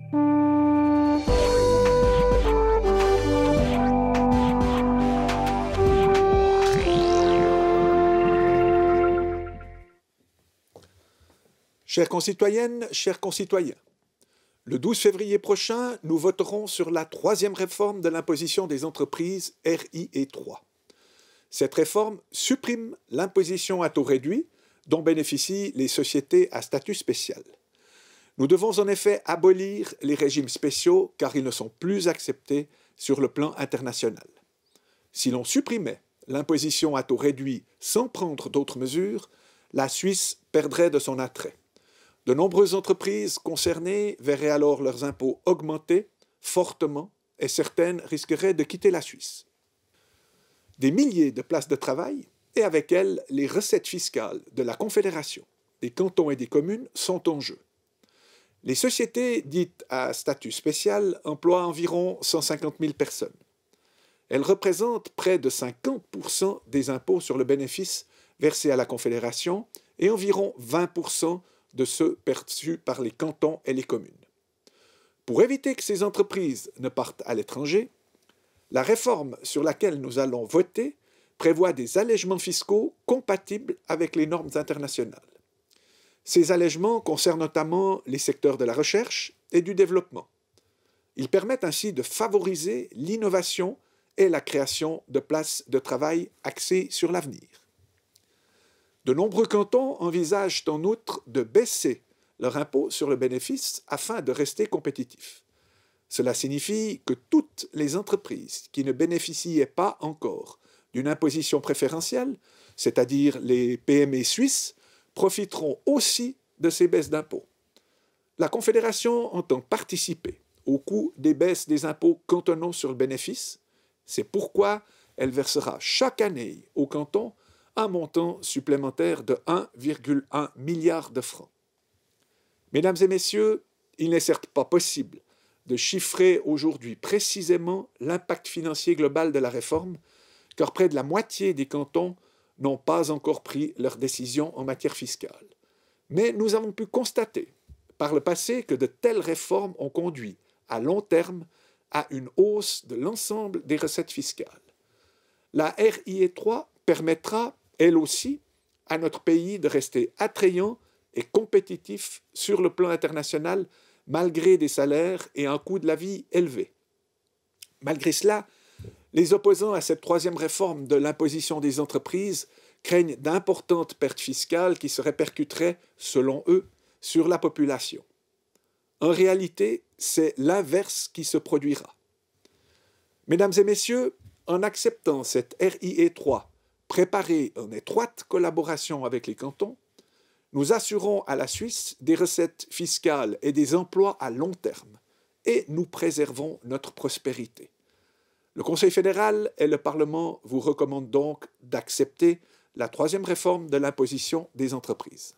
Chères concitoyennes, chers concitoyens, le 12 février prochain, nous voterons sur la troisième réforme de l'imposition des entreprises RIE 3. Cette réforme supprime l'imposition à taux réduit dont bénéficient les sociétés à statut spécial. Nous devons en effet abolir les régimes spéciaux car ils ne sont plus acceptés sur le plan international. Si l'on supprimait l'imposition à taux réduit sans prendre d'autres mesures, la Suisse perdrait de son attrait. De nombreuses entreprises concernées verraient alors leurs impôts augmenter fortement et certaines risqueraient de quitter la Suisse. Des milliers de places de travail et avec elles les recettes fiscales de la Confédération, des cantons et des communes sont en jeu. Les sociétés dites à statut spécial emploient environ 150 000 personnes. Elles représentent près de 50% des impôts sur le bénéfice versés à la Confédération et environ 20% de ceux perçus par les cantons et les communes. Pour éviter que ces entreprises ne partent à l'étranger, la réforme sur laquelle nous allons voter prévoit des allègements fiscaux compatibles avec les normes internationales. Ces allègements concernent notamment les secteurs de la recherche et du développement. Ils permettent ainsi de favoriser l'innovation et la création de places de travail axées sur l'avenir. De nombreux cantons envisagent en outre de baisser leur impôt sur le bénéfice afin de rester compétitifs. Cela signifie que toutes les entreprises qui ne bénéficiaient pas encore d'une imposition préférentielle, c'est-à-dire les PME suisses, profiteront aussi de ces baisses d'impôts. La Confédération entend participer au coût des baisses des impôts cantonaux sur le bénéfice. C'est pourquoi elle versera chaque année aux cantons un montant supplémentaire de 1,1 milliard de francs. Mesdames et messieurs, il n'est certes pas possible de chiffrer aujourd'hui précisément l'impact financier global de la réforme, car près de la moitié des cantons n'ont pas encore pris leur décision en matière fiscale. Mais nous avons pu constater par le passé que de telles réformes ont conduit à long terme à une hausse de l'ensemble des recettes fiscales. La RIE 3 permettra, elle aussi, à notre pays de rester attrayant et compétitif sur le plan international malgré des salaires et un coût de la vie élevé. Malgré cela, les opposants à cette troisième réforme de l'imposition des entreprises craignent d'importantes pertes fiscales qui se répercuteraient, selon eux, sur la population. En réalité, c'est l'inverse qui se produira. Mesdames et messieurs, en acceptant cette RIE 3, préparée en étroite collaboration avec les cantons, nous assurons à la Suisse des recettes fiscales et des emplois à long terme, et nous préservons notre prospérité. Le Conseil fédéral et le Parlement vous recommandent donc d'accepter la troisième réforme de l'imposition des entreprises.